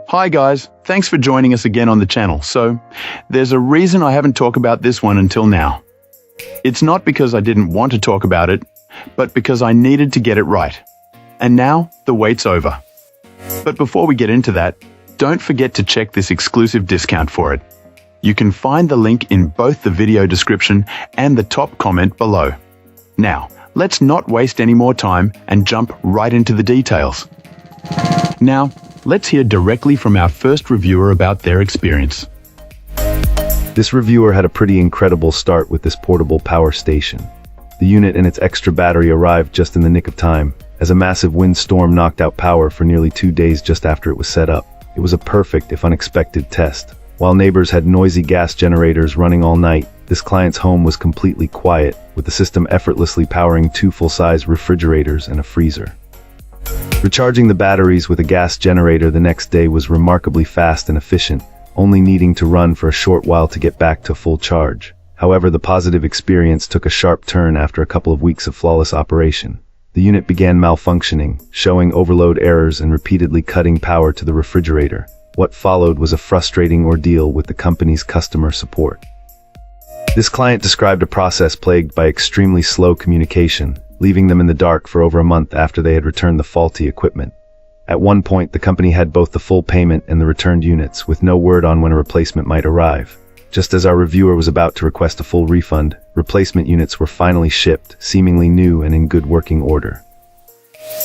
Hi guys, thanks for joining us again on the channel. So, there's a reason I haven't talked about this one until now. It's not because I didn't want to talk about it, but because I needed to get it right. And now, the wait's over. But before we get into that, don't forget to check this exclusive discount for it. You can find the link in both the video description and the top comment below. Now, let's not waste any more time and jump right into the details. Now, let's hear directly from our first reviewer about their experience. This reviewer had a pretty incredible start with this portable power station. The unit and its extra battery arrived just in the nick of time, as a massive windstorm knocked out power for nearly 2 days just after it was set up. It was a perfect, if unexpected, test. While neighbors had noisy gas generators running all night, this client's home was completely quiet, with the system effortlessly powering 2 full-size refrigerators and a freezer. Recharging the batteries with a gas generator the next day was remarkably fast and efficient, only needing to run for a short while to get back to full charge. However, the positive experience took a sharp turn after a couple of weeks of flawless operation. The unit began malfunctioning, showing overload errors and repeatedly cutting power to the refrigerator. What followed was a frustrating ordeal with the company's customer support. This client described a process plagued by extremely slow communication, leaving them in the dark for over a month after they had returned the faulty equipment. At one point, the company had both the full payment and the returned units, with no word on when a replacement might arrive. Just as our reviewer was about to request a full refund, replacement units were finally shipped, seemingly new and in good working order.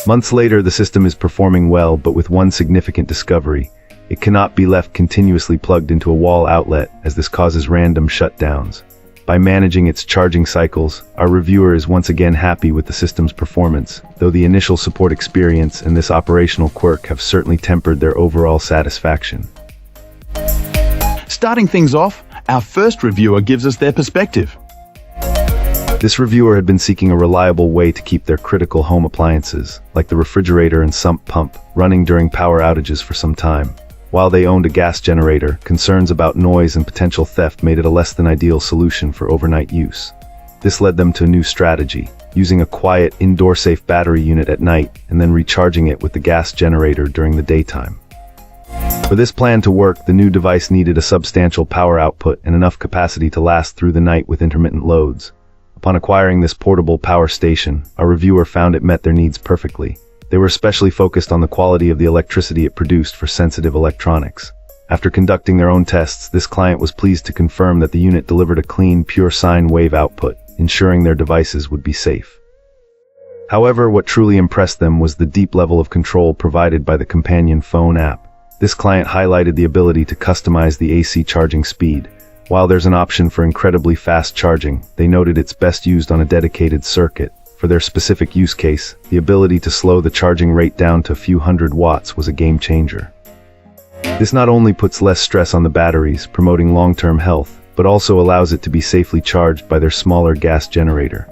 Months later, the system is performing well, but with one significant discovery. It cannot be left continuously plugged into a wall outlet, as this causes random shutdowns. By managing its charging cycles, our reviewer is once again happy with the system's performance, though the initial support experience and this operational quirk have certainly tempered their overall satisfaction. Starting things off, our first reviewer gives us their perspective. This reviewer had been seeking a reliable way to keep their critical home appliances, like the refrigerator and sump pump, running during power outages for some time. While they owned a gas generator, concerns about noise and potential theft made it a less than ideal solution for overnight use. This led them to a new strategy, using a quiet, indoor-safe battery unit at night and then recharging it with the gas generator during the daytime. For this plan to work, the new device needed a substantial power output and enough capacity to last through the night with intermittent loads. Upon acquiring this portable power station, our reviewer found it met their needs perfectly. They were especially focused on the quality of the electricity it produced for sensitive electronics. After conducting their own tests, this client was pleased to confirm that the unit delivered a clean, pure sine wave output, ensuring their devices would be safe. However, what truly impressed them was the deep level of control provided by the companion phone app. This client highlighted the ability to customize the AC charging speed. While there's an option for incredibly fast charging, they noted it's best used on a dedicated circuit. For their specific use case, the ability to slow the charging rate down to a few hundred watts was a game changer. This not only puts less stress on the batteries, promoting long-term health, but also allows it to be safely charged by their smaller gas generator.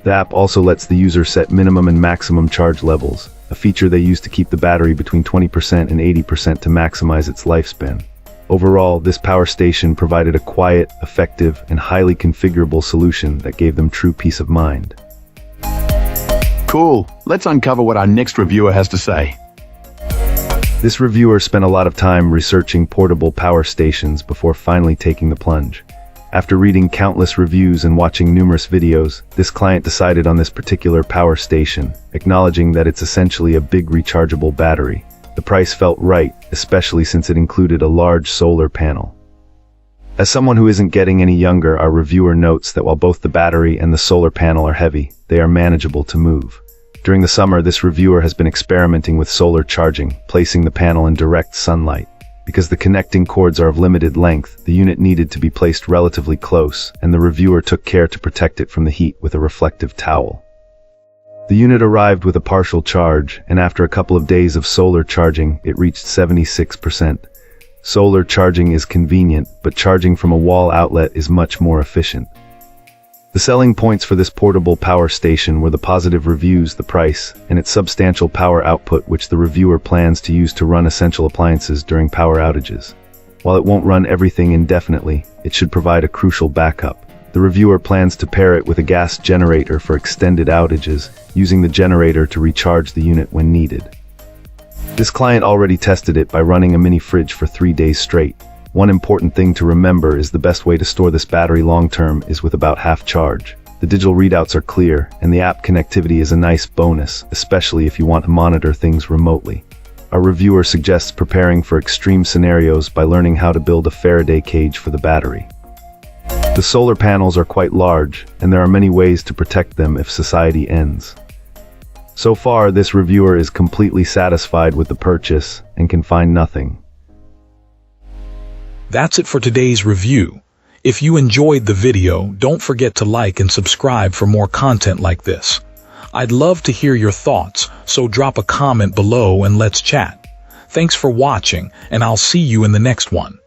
The app also lets the user set minimum and maximum charge levels, a feature they use to keep the battery between 20% and 80% to maximize its lifespan. Overall, this power station provided a quiet, effective, and highly configurable solution that gave them true peace of mind. Cool, let's uncover what our next reviewer has to say. This reviewer spent a lot of time researching portable power stations before finally taking the plunge. After reading countless reviews and watching numerous videos, this client decided on this particular power station, acknowledging that it's essentially a big rechargeable battery. The price felt right, especially since it included a large solar panel. As someone who isn't getting any younger, our reviewer notes that while both the battery and the solar panel are heavy, they are manageable to move. During the summer, this reviewer has been experimenting with solar charging, placing the panel in direct sunlight. Because the connecting cords are of limited length, the unit needed to be placed relatively close, and the reviewer took care to protect it from the heat with a reflective towel. The unit arrived with a partial charge, and after a couple of days of solar charging, it reached 76%. Solar charging is convenient, but charging from a wall outlet is much more efficient. The selling points for this portable power station were the positive reviews, the price, and its substantial power output, which the reviewer plans to use to run essential appliances during power outages. While it won't run everything indefinitely, it should provide a crucial backup. The reviewer plans to pair it with a gas generator for extended outages, using the generator to recharge the unit when needed. This client already tested it by running a mini fridge for 3 days straight. One important thing to remember is the best way to store this battery long-term is with about half charge. The digital readouts are clear, and the app connectivity is a nice bonus, especially if you want to monitor things remotely. Our reviewer suggests preparing for extreme scenarios by learning how to build a Faraday cage for the battery. The solar panels are quite large, and there are many ways to protect them if society ends. So far, this reviewer is completely satisfied with the purchase and can find nothing. That's it for today's review. If you enjoyed the video, don't forget to like and subscribe for more content like this. I'd love to hear your thoughts, so drop a comment below and let's chat. Thanks for watching, and I'll see you in the next one.